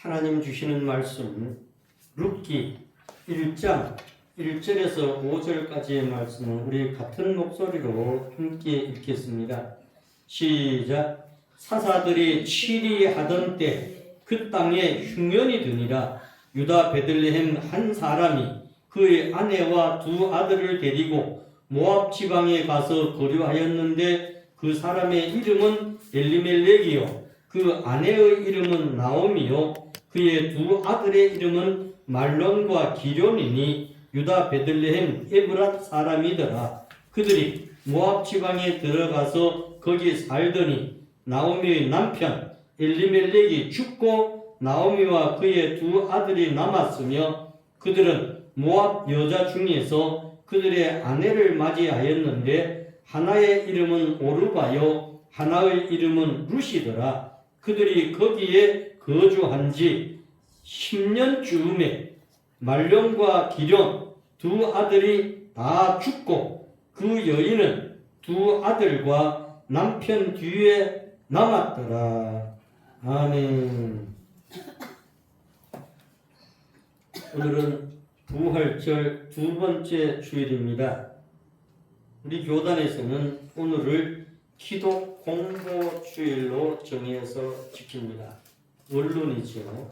하나님 주시는 말씀 룻기 1장 1절에서 5절까지의 말씀을 우리 같은 목소리로 함께 읽겠습니다. 시작. 사사들이 치리하던 때 그 땅에 흉년이 드니라. 유다 베들레헴 한 사람이 그의 아내와 두 아들을 데리고 모압 지방에 가서 거류하였는데 그 사람의 이름은 엘리멜렉이요 그 아내의 이름은 나오미요 그의 두 아들의 이름은 말론과 기련이니 유다 베들레헴 에브랏 사람이더라. 그들이 모압 지방에 들어가서 거기 살더니 나오미의 남편 엘리멜렉이 죽고 나오미와 그의 두 아들이 남았으며 그들은 모압 여자 중에서 그들의 아내를 맞이하였는데 하나의 이름은 오르바요 하나의 이름은 룻이더라. 그들이 거기에 거주한 지 10년쯤에 말론과 기련 두 아들이 다 죽고 그 여인은 두 아들과 남편 뒤에 남았더라. 아멘. 오늘은 부활절 두 번째 주일입니다. 우리 교단에서는 오늘을 기독 공보 주일로 정해서 지킵니다. 원론이죠.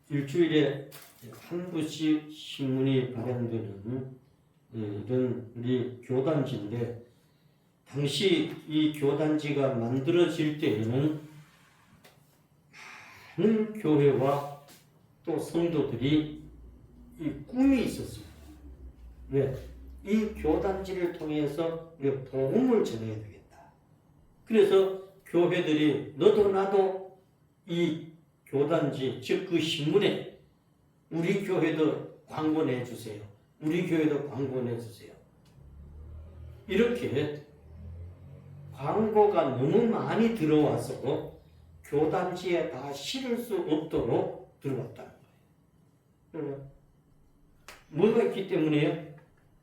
일주일에 한 부씩 신문이 발행되는 이런 우리 교단지인데, 당시 이 교단지가 만들어질 때에는 많은 교회와 또 성도들이 이 꿈이 있었습니다. 왜? 이 교단지를 통해서 우리가 복음을 전해야 되겠다. 그래서 교회들이 너도 나도 이 교단지, 즉 그 신문에 우리 교회도 광고 내주세요. 우리 교회도 광고 내주세요. 이렇게 광고가 너무 많이 들어와서 교단지에 다 실을 수 없도록 들어왔다는 거예요. 뭐가 있기 때문에요?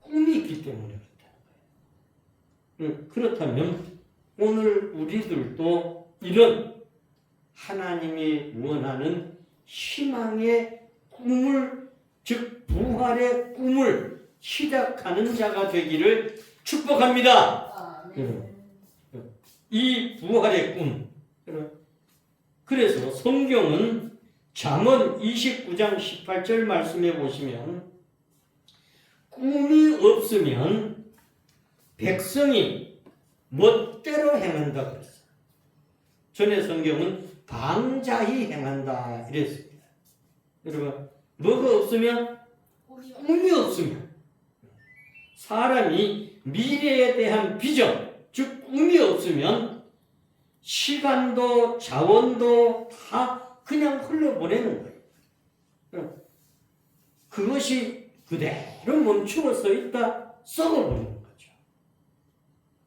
꿈이 있기 때문에 그렇다는 거예요. 그렇다면 오늘 우리들도 이런 하나님이 원하는 희망의 꿈을, 즉 부활의 꿈을 시작하는 자가 되기를 축복합니다. 이 부활의 꿈. 그래서 성경은 잠언 29장 18절 말씀해 보시면 꿈이 없으면 백성이 멋대로 행한다 그랬어요. 전에 성경은 방자히 행한다 이랬습니다. 여러분, 뭐가 없으면? 꿈이 없으면. 사람이 미래에 대한 비전, 즉 꿈이 없으면 시간도 자원도 다 그냥 흘려보내는 거예요. 그것이 그대로 멈추어 서 있다, 썩어버리는 거죠.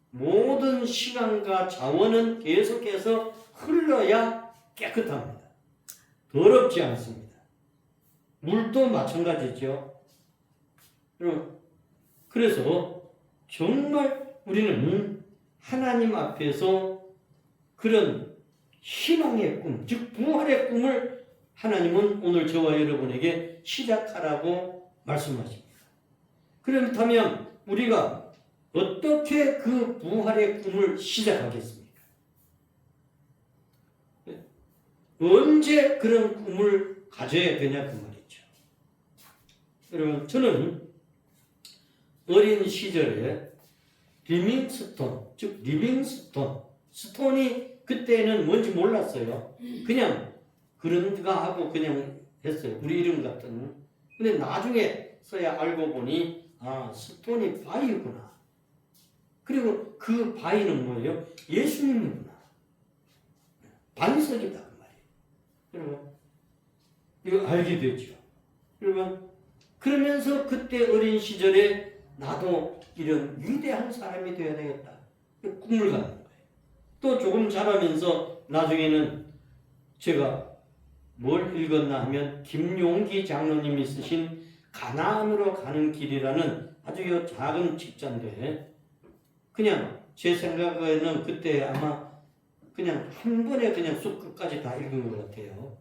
모든 시간과 자원은 계속해서 흘러야 깨끗합니다. 더럽지 않습니다. 물도 마찬가지죠. 그래서 정말 우리는 하나님 앞에서 그런 희망의 꿈, 즉 부활의 꿈을 하나님은 오늘 저와 여러분에게 시작하라고 말씀하십니다. 그렇다면 우리가 어떻게 그 부활의 꿈을 시작하겠습니까? 언제 그런 꿈을 가져야 되냐 그 말이죠. 여러분, 저는 어린 시절에 리빙스톤, 즉 스톤이 그때는 뭔지 몰랐어요. 그냥 그런가 하고 그냥 했어요. 우리 이름 같은. 근데 나중에 서야 알고 보니 스톤이 바위구나. 그리고 그 바위는 뭐예요? 예수님이구나. 반석이다 그 말이에요. 여러분, 이거 알게 되죠. 여러분, 그러면서 그때 어린 시절에 나도 이런 위대한 사람이 되어야 되겠다. 꿈을 갖는 거예요. 또 조금 자라면서 나중에는 제가 뭘 읽었나 하면 김용기 장로님이 쓰신 가나안으로 가는 길이라는 아주 작은 책자인데, 그냥 제 생각에는 그때 아마 그냥 한 번에 그냥 쑥 끝까지 다 읽은 것 같아요.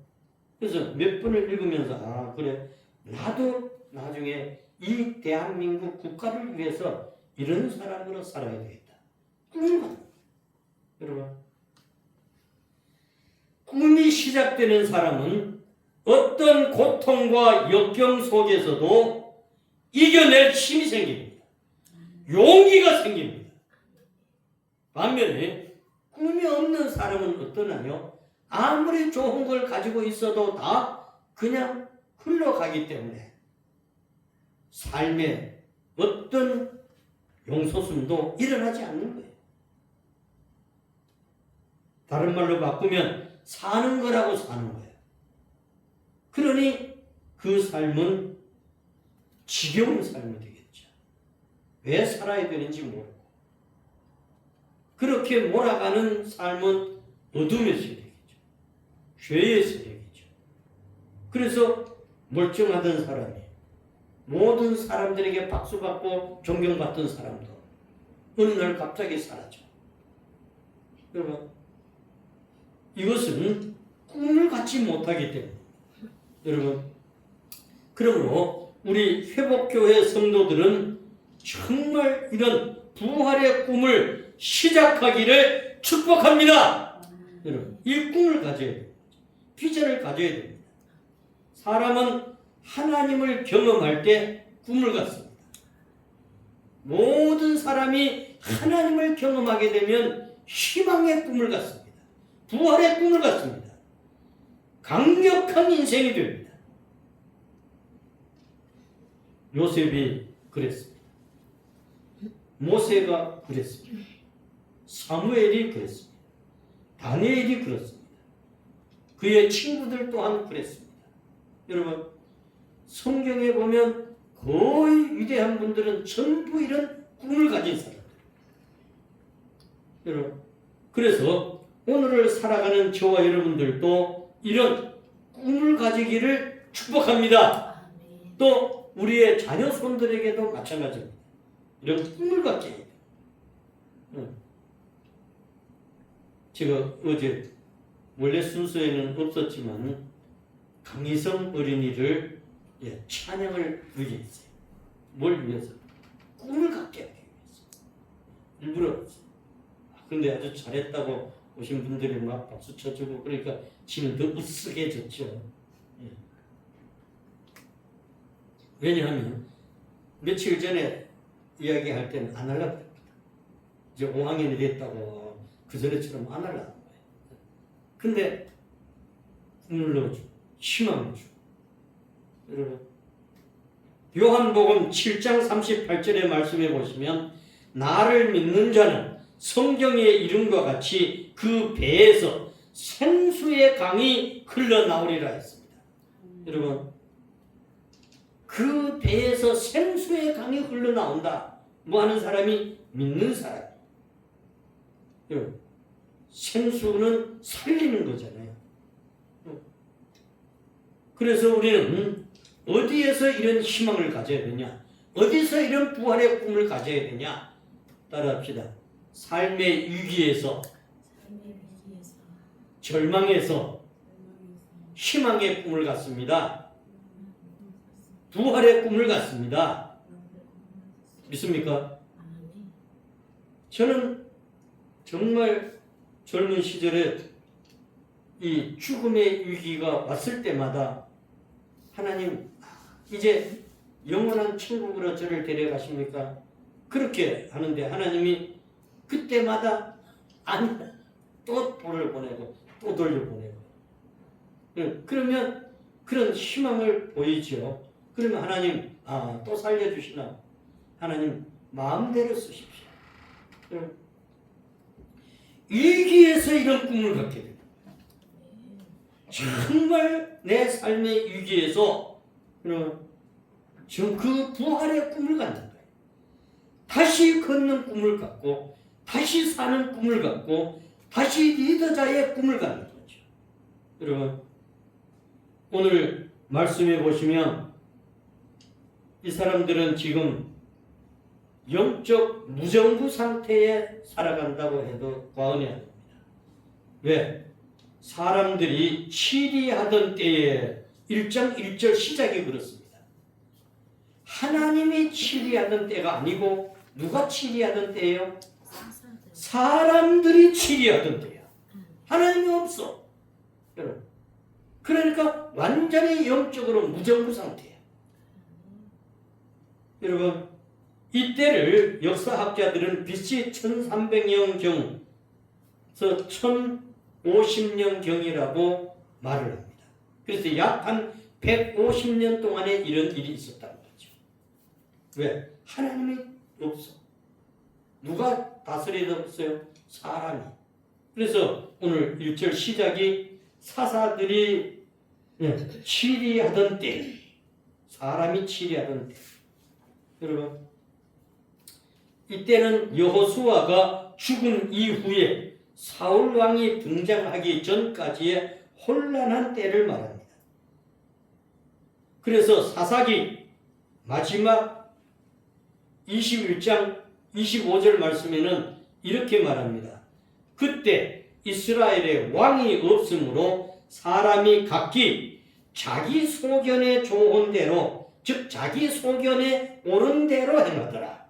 그래서 몇 번을 읽으면서 아 그래 나도 나중에 이 대한민국 국가를 위해서 이런 사람으로 살아야 되겠다. 꿈을 갖는 거예요. 여러분 꿈이 시작되는 사람은 어떤 고통과 역경 속에서도 이겨낼 힘이 생깁니다. 용기가 생깁니다. 반면에 꿈이 없는 사람은 어떠나요? 아무리 좋은 걸 가지고 있어도 다 그냥 흘러가기 때문에 삶에 어떤 용솟음도 일어나지 않는 거예요. 다른 말로 바꾸면 사는 거라고 사는 거예요. 그러니 그 삶은 지겨운 삶이 되겠죠. 왜 살아야 되는지 모르고 그렇게 몰아가는 삶은 어둠의 세력이죠. 죄의 세력이죠. 그래서 멀쩡하던 사람이 모든 사람들에게 박수받고 존경받던 사람도 어느 날 갑자기 사라져. 여러분 이것은 꿈을 갖지 못하기 때문에 여러분 그러므로 우리 회복교회 성도들은 정말 이런 부활의 꿈을 시작하기를 축복합니다. 여러분 이 꿈을 가져야 됩니다. 비전을 가져야 됩니다. 사람은 하나님을 경험할 때 꿈을 갖습니다. 모든 사람이 하나님을 경험하게 되면 희망의 꿈을 갖습니다. 부활의 꿈을 갖습니다. 강력한 인생이 됩니다. 요셉이 그랬습니다. 모세가 그랬습니다. 사무엘이 그랬습니다. 다니엘이 그렇습니다. 그의 친구들 또한 그랬습니다. 여러분 성경에 보면 거의 위대한 분들은 전부 이런 꿈을 가진 사람들. 여러분 그래서 오늘을 살아가는 저와 여러분들도 이런 꿈을 가지기를 축복합니다. 또 우리의 자녀 손들에게도 마찬가지입니다. 이런 꿈을 갖게 해야 돼요. 제가 어제 원래 순서에는 없었지만 강희성 어린이를 찬양을 위해서 뭘 위해서? 꿈을 갖게 하기 위해서 일부러 근데 아주 잘했다고 오신 분들이 막 박수 쳐주고 그러니까 지는 더 으쓱해졌죠. 예. 왜냐하면 며칠 전에 이야기할 때는 안 하려고 했거든. 이제 5학년이 됐다고 그 전에처럼 안 하려는 거예요. 근데 꿈을 넣어주고 희망을 주고 여러분 요한복음 7장 38절의 말씀에 보시면 나를 믿는 자는 성경의 이름과 같이 그 배에서 생수의 강이 흘러나오리라 했습니다. 여러분 그 배에서 생수의 강이 흘러나온다. 뭐 하는 사람이? 믿는 사람. 여러분 생수는 살리는 거잖아요. 그래서 우리는 어디에서 이런 희망을 가져야 되냐? 어디서 이런 부활의 꿈을 가져야 되냐? 따라합시다. 삶의 위기에서, 절망에서 희망의 꿈을 갖습니다. 부활의 꿈을 갖습니다. 믿습니까? 저는 정말 젊은 시절에 이 죽음의 위기가 왔을 때마다 하나님 이제 영원한 천국으로 저를 데려가십니까? 그렇게 하는데 하나님이 그때마다 아니 또 돌을 보내고 또 돌려보내고 그러면 그런 희망을 보이죠. 그러면 하나님 또 살려주시나? 하나님 마음대로 쓰십시오. 위기에서 이런 꿈을 갖게 됩니다. 정말 내 삶의 위기에서 지금 그 부활의 꿈을 갖는 거예요. 다시 걷는 꿈을 갖고 다시 사는 꿈을 갖고 다시 리더자의 꿈을 갖는 거죠. 여러분 오늘 말씀해 보시면 이 사람들은 지금 영적 무정부 상태에 살아간다고 해도 과언이 아닙니다. 왜? 사람들이 치리하던 때에 1장 1절 시작이 그렇습니다. 하나님이 치리하던 때가 아니고 누가 치리하던 때예요? 사람들이 치리하던 때야. 하나님이 없어. 여러분. 그러니까 완전히 영적으로 무정부 상태야. 여러분, 이때를 역사학자들은 BC 1300년경에서 1050년경이라고 말을 합니다. 그래서 약 한 150년 동안에 이런 일이 있었다는 거죠. 왜? 하나님이 없어. 누가 다스리었어요? 사람이. 그래서 오늘 1절 시작이 사사들이 치리하던 때, 사람이 치리하던 때. 여러분, 이때는 여호수아가 죽은 이후에 사울 왕이 등장하기 전까지의 혼란한 때를 말합니다. 그래서 사사기 마지막 21장 25절 말씀에는 이렇게 말합니다. 그때 이스라엘에 왕이 없으므로 사람이 각기 자기 소견에 좋은 대로, 즉 자기 소견에 옳은 대로 행하더라.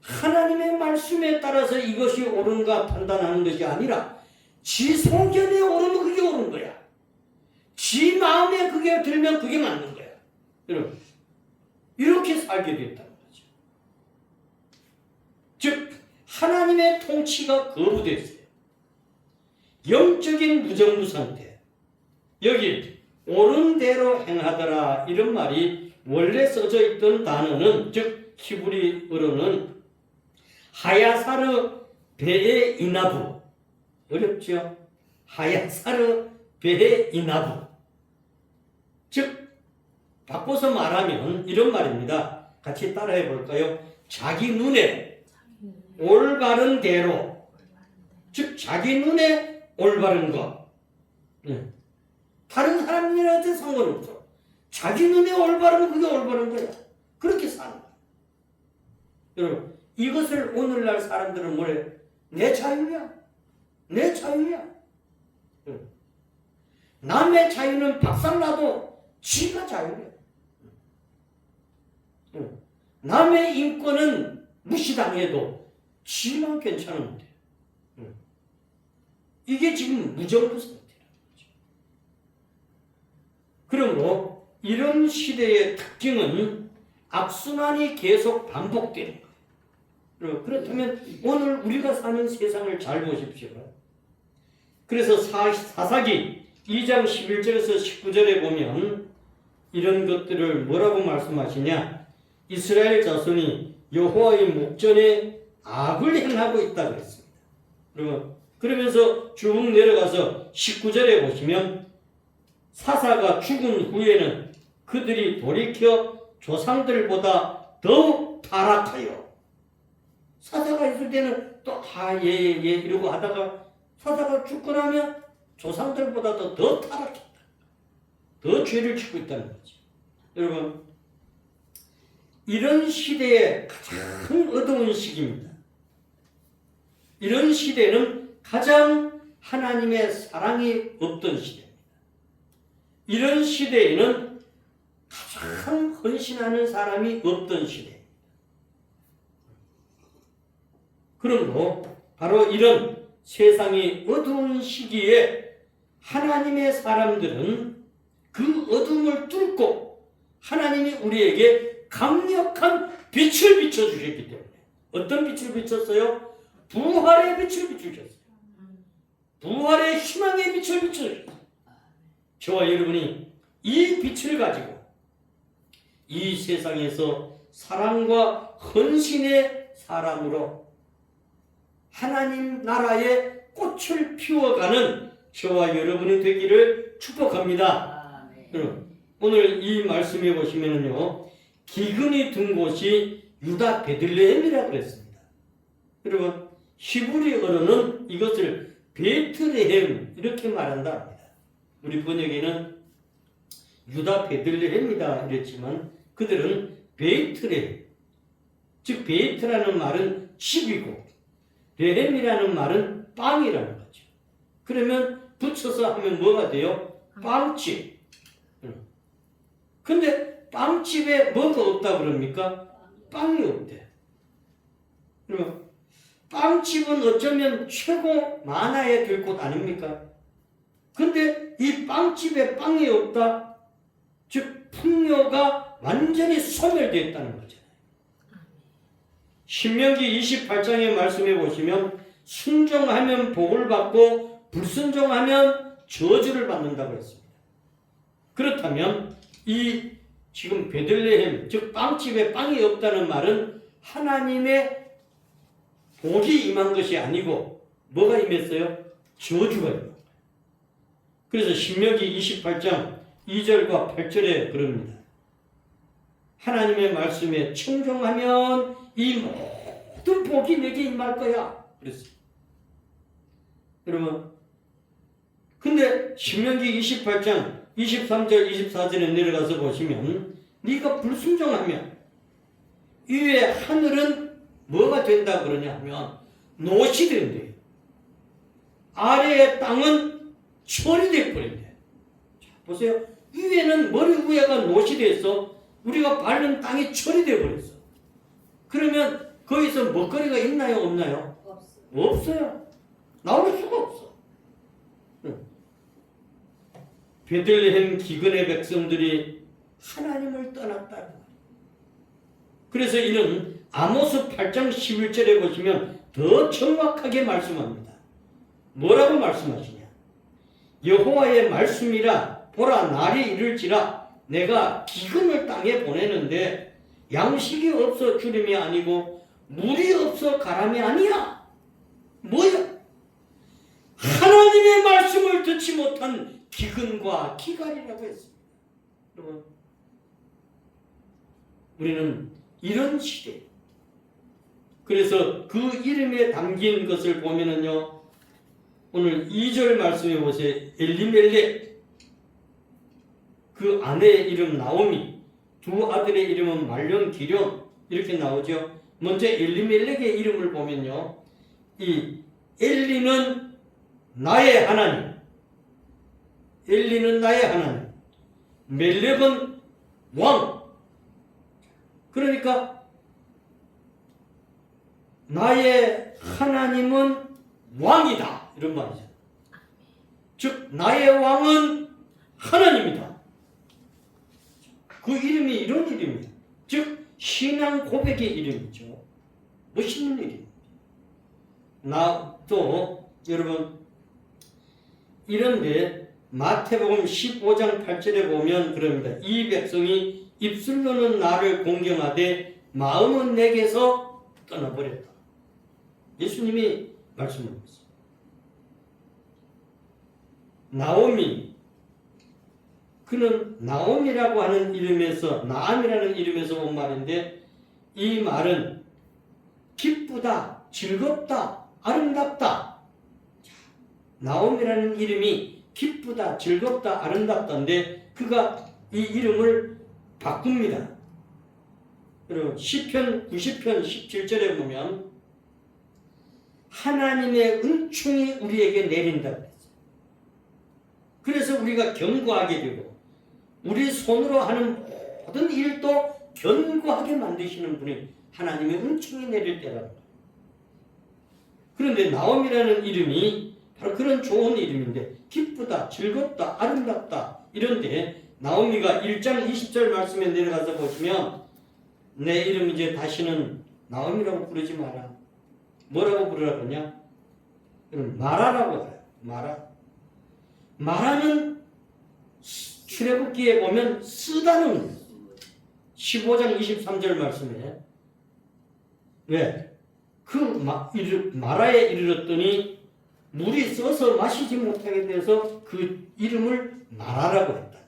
하나님의 말씀에 따라서 이것이 옳은가 판단하는 것이 아니라 지 소견에 오르면 그게 옳은 거야. 지 마음에 그게 들면 그게 맞는 거야. 여러분, 이렇게 살게 됐다는 거죠. 즉 하나님의 통치가 거부됐어요. 영적인 무정부 상태. 여기 옳은 대로 행하더라 이런 말이 원래 써져 있던 단어는, 즉 히브리어로는 하야사르 베에 이나부. 어렵죠? 하야사르 베에 이나부. 즉 바꿔서 말하면 이런 말입니다. 같이 따라해 볼까요? 자기 눈에 올바른 대로, 즉 자기 눈에 올바른 것. 다른 사람들한테 상관없어. 자기 눈에 올바르면 그게 올바른 거야. 그렇게 사는 거야. 여러분, 이것을 오늘날 사람들은 뭐래? 내 자유야. 내 자유야. 남의 자유는 박살나도 지가 자유야. 남의 인권은 무시당해도 지만 괜찮은데. 이게 지금 무정부 상태라는 거죠. 그러므로 이런 시대의 특징은 악순환이 계속 반복되는 거예요. 그렇다면 오늘 우리가 사는 세상을 잘 보십시오. 그래서 사사기 2장 11절에서 19절에 보면 이런 것들을 뭐라고 말씀하시냐? 이스라엘 자손이 여호와의 목전에 악을 행하고 있다 그랬습니다. 그러면서 쭉 내려가서 19절에 보시면 사사가 죽은 후에는 그들이 돌이켜 조상들보다 더 타락하여, 사사가 있을 때는 또 예 이러고 하다가 사사가 죽고 나면 조상들보다도 더 타락했다. 더 죄를 짓고 있다는 거죠. 여러분, 이런 시대에 가장 어두운 시기입니다. 이런 시대는 가장 하나님의 사랑이 없던 시대입니다. 이런 시대에는 가장 헌신하는 사람이 없던 시대입니다. 그러므로 바로 이런 세상이 어두운 시기에 하나님의 사람들은 그 어둠을 뚫고 하나님이 우리에게 강력한 빛을 비춰주셨기 때문에. 어떤 빛을 비췄어요? 부활의 빛을 비추셨어요. 부활의 희망의 빛을 비추셨어요. 저와 여러분이 이 빛을 가지고 이 세상에서 사랑과 헌신의 사람으로 하나님 나라의 꽃을 피워가는 저와 여러분이 되기를 축복합니다. 여러분, 오늘 이 말씀에 보시면요, 기근이 든 곳이 유다 베들레헴이라고 그랬습니다. 여러분, 히브리어로는 이것을 베틀레헴 이렇게 말한다 합니다. 우리 번역에는 유다 베들레헴이다 이랬지만 그들은 베이트레헴, 즉 베이트라는 말은 집이고 레헴이라는 말은 빵이라는 거죠. 그러면 붙여서 하면 뭐가 돼요? 빵집. 근데 빵집에 뭐가 없다 그럽니까? 빵이 없대. 그러면 빵집은 어쩌면 최고 만화에 될 곳 아닙니까? 근데 이 빵집에 빵이 없다? 즉 풍요가 완전히 소멸되었다는 거잖아요. 신명기 28장의 말씀에 보시면 순종하면 복을 받고 불순종하면 저주를 받는다고 했습니다. 그렇다면 이 지금 베들레헴 즉 빵집에 빵이 없다는 말은 하나님의 복이 임한 것이 아니고 뭐가 임했어요? 저주가 임한 거예요. 그래서 신명기 28장 2절과 8절에 그럽니다. 하나님의 말씀에 청종하면 이 모든 복이 내게 임할 거야. 그랬어요. 여러분, 근데 신명기 28장 23절 24절에 내려가서 보시면 네가 불순종하면 위에 하늘은 뭐가 된다 그러냐 하면 노시 된대요. 아래의 땅은 철이 돼버린대. 보세요. 위에는 머리 위에가 노시 돼서 우리가 밟는 땅이 철이 돼버렸어. 그러면 거기서 먹거리가 있나요? 없나요? 없어요. 나올 수가 없어. 베들레헴 기근의 백성들이 하나님을 떠났다는 거예요. 그래서 이는 아모스 8장 11절에 보시면 더 정확하게 말씀합니다. 뭐라고 말씀하시냐? 여호와의 말씀이라 보라 날이 이를지라 내가 기근을 땅에 보내는데 양식이 없어 주림이 아니고 물이 없어 가람이 아니야. 뭐야? 하나님의 말씀을 듣지 못한 기근과 기갈이라고 했습니다. 여러분, 우리는 이런 시대. 그래서 그 이름에 담긴 것을 보면은요, 오늘 2절 말씀해 보세요. 엘리멜렉, 그 아내의 이름 나오미, 두 아들의 이름은 말론, 기련 이렇게 나오죠. 먼저 엘리멜렉의 이름을 보면요, 이 엘리는 나의 하나님, 엘리는 나의 하나님, 멜렉은 왕. 그러니까 나의 하나님은 왕이다 이런 말이죠. 즉 나의 왕은 하나님이다. 그 이름이 이런 이름이에요. 즉 신앙 고백의 이름이죠. 멋있는 이름입니다. 또 여러분 이런데 마태복음 15장 8절에 보면 그럽니다. 이 백성이 입술로는 나를 공경하되 마음은 내게서 떠나버렸다. 예수님이 말씀하셨습니다. 나오미, 그는 나옴이라고 하는 이름에서 나암이라는 이름에서 온 말인데 이 말은 기쁘다, 즐겁다, 아름답다. 나옴이라는 이름이 기쁘다, 즐겁다, 아름답다인데 그가 이 이름을 바꿉니다. 그리고 시편 90편 17절에 보면 하나님의 은총이 우리에게 내린다고 했어요. 그래서 우리가 견고하게 되고 우리 손으로 하는 모든 일도 견고하게 만드시는 분이 하나님의 은총이 내릴 때라는 거예요. 그런데 나옴이라는 이름이 바로 그런 좋은 이름인데 기쁘다, 즐겁다, 아름답다 이런데 나오미가 1장 20절 말씀에 내려가서 보시면 내 이름 이제 다시는 나오미라고 부르지 마라. 뭐라고 부르라 그러냐? 마라라고 해요. 마라. 마라는 출애굽기에 보면 쓰다는 거예요. 15장 23절 말씀에 왜? 그 마라에 이르렀더니 물이 써서 마시지 못하게 돼서 그 이름을 마라라고 했다.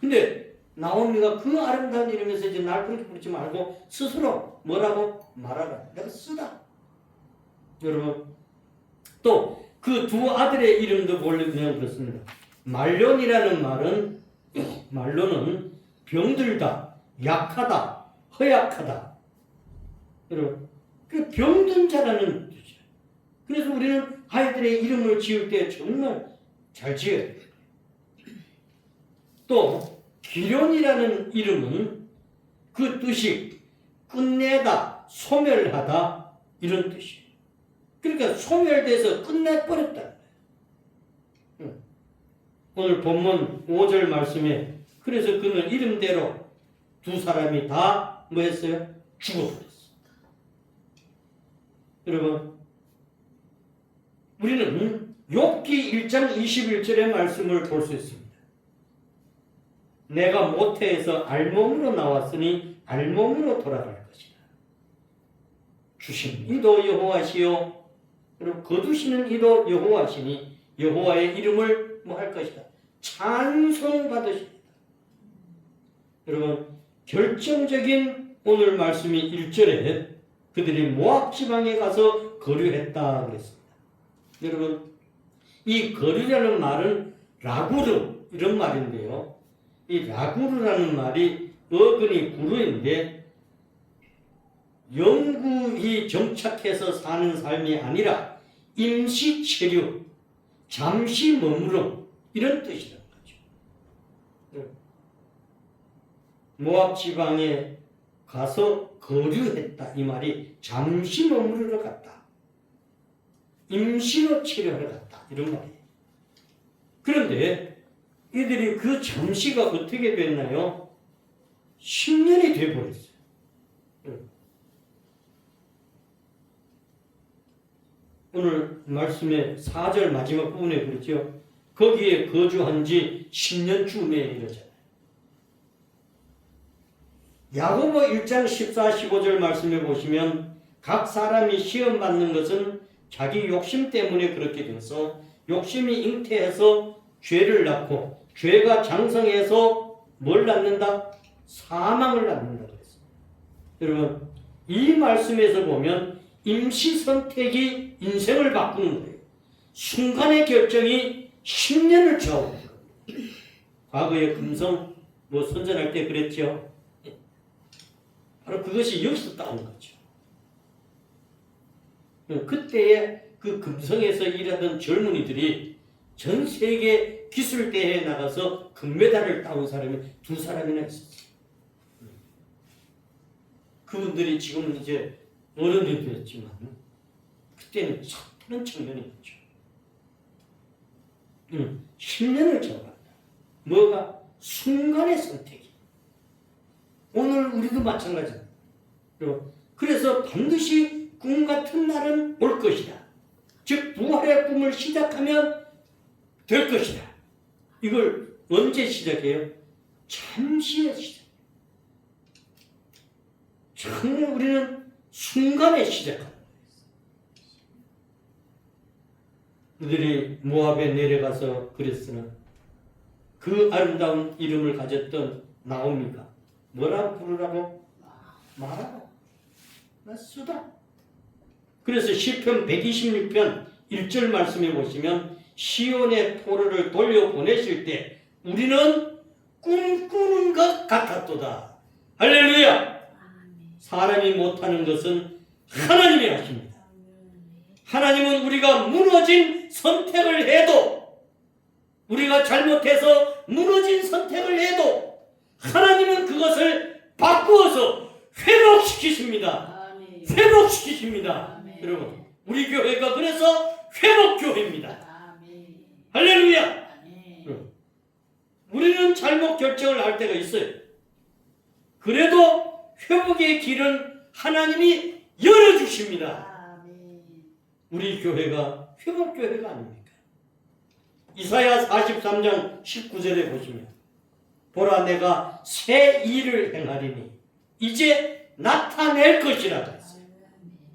근데 나오미가 그 아름다운 이름에서 이제 날 그렇게 부르지 말고 스스로 뭐라고 말하라. 내가 쓰다. 여러분 또 그 두 아들의 이름도 보려면 그렇습니다. 말론이라는 말론은 병들다, 약하다, 허약하다. 여러분 그 병든 자라는 뜻이에요. 그래서 우리는 아이들의 이름을 지을 때 정말 잘 지어야 돼요. 또 기련이라는 이름은 그 뜻이 끝내다, 소멸하다 이런 뜻이에요. 그러니까 소멸돼서 끝내버렸다. 오늘 본문 5절 말씀에 그래서 그는 이름대로 두 사람이 다 뭐 했어요? 죽어버렸어요. 여러분, 우리는 욥기 1장 21절의 말씀을 볼 수 있습니다. 내가 모태에서 알몸으로 나왔으니 알몸으로 돌아갈 것이다. 주신 이도 여호와시요, 그리고 거두시는 이도 여호와시니 여호와의 이름을 뭐 할 것이다. 찬송받으십니다. 여러분, 결정적인 오늘 말씀이 1절에 그들이 모압 지방에 가서 거류했다 그랬습니다. 여러분, 이 거류라는 말은 라구르 이런 말인데요. 이 라구르라는 말이 어근이 구르인데 영구히 정착해서 사는 삶이 아니라 임시 체류, 잠시 머무름 이런 뜻이라는 거죠. 모압 지방에 가서 거류했다. 이 말이 잠시 머무르러 갔다. 임시로 체류하러 갔다. 이런 말이에요. 그런데 이들이 그 잠시가 어떻게 됐나요? 10년이 돼버렸어요. 오늘 말씀의 4절 마지막 부분에 그렇죠. 거기에 거주한 지 10년쯤에 이러잖아요. 야고보 1장 14, 15절 말씀에 보시면 각 사람이 시험받는 것은 자기 욕심 때문에 그렇게 되어서 욕심이 잉태해서 죄를 낳고 죄가 장성해서 뭘 낳는다? 사망을 낳는다 그랬어요. 여러분, 이 말씀에서 보면 임시 선택이 인생을 바꾸는 거예요. 순간의 결정이 10년을 좌우하는 거예요. 과거에 금성 선전할 때 그랬죠. 바로 그것이 여기서 따온 거죠. 그때의 그 금성에서 일하던 젊은이들이 전 세계 기술대회에 나가서 금메달을 따온 사람이 2사람이나 있었어요. 그분들이 지금은 이제 어른이 되었지만 그때는 섣부른 청년이었죠. 10년을 잡았다. 뭐가? 순간의 선택이. 오늘 우리도 마찬가지다. 그래서 반드시 꿈 같은 날은 올 것이다. 즉 부활의 꿈을 시작하면 될 것이다. 이걸 언제 시작해요? 잠시에 시작. 정말 우리는 순간에 시작합니다. 그들이 모압에 내려가서 그랬으나 그 아름다운 이름을 가졌던 나오미가 뭐라고 부르라고? 마라고. 나 쓰다. 그래서 시편 126편 1절 말씀에 보시면 시온의 포로를 돌려보내실 때 우리는 꿈꾸는 것 같았도다. 할렐루야. 사람이 못하는 것은 하나님이 하십니다. 하나님은 우리가 무너진 선택을 해도, 우리가 잘못해서 무너진 선택을 해도 하나님은 그것을 바꾸어서 회복시키십니다. 회복시키십니다. 여러분, 우리 교회가 그래서 회복교회입니다. 할렐루야. 우리는 잘못 결정을 할 때가 있어요. 그래도 회복의 길은 하나님이 열어주십니다. 우리 교회가 회복교회가 아닙니까? 이사야 43장 19절에 보시면 보라 내가 새 일을 행하리니 이제 나타낼 것이라 그랬어요.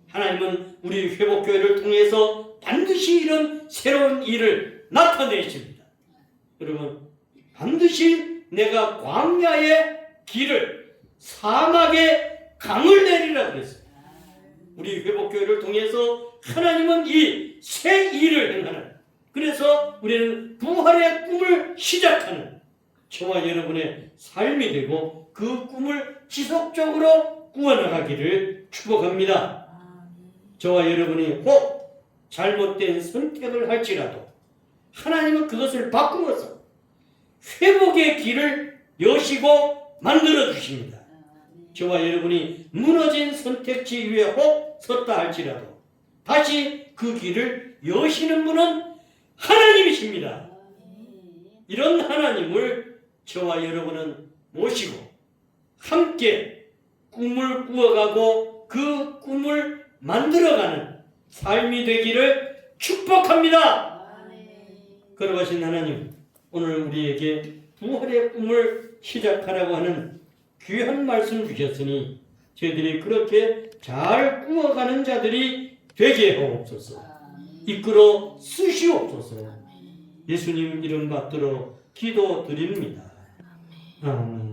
하나님은 우리 회복교회를 통해서 반드시 이런 새로운 일을 나타내십니다. 여러분, 반드시 내가 광야의 길을 사막의 강을 내리라 그랬어요. 우리 회복교회를 통해서 하나님은 이 새 일을 행하는, 그래서 우리는 부활의 꿈을 시작하는 저와 여러분의 삶이 되고 그 꿈을 지속적으로 꾸어나가기를 축복합니다. 저와 여러분이 꼭 잘못된 선택을 할지라도 하나님은 그것을 바꾸어서 회복의 길을 여시고 만들어 주십니다. 저와 여러분이 무너진 선택지 위에 혹 섰다 할지라도 다시 그 길을 여시는 분은 하나님이십니다. 이런 하나님을 저와 여러분은 모시고 함께 꿈을 꾸어가고 그 꿈을 만들어가는 삶이 되기를 축복합니다. 걸어가신 하나님, 오늘 우리에게 부활의 꿈을 시작하라고 하는 귀한 말씀 주셨으니 저희들이 그렇게 잘 꾸어가는 자들이 되게 하옵소서. 이끌어 쓰시옵소서. 예수님 이름 받들어 기도드립니다. 아멘.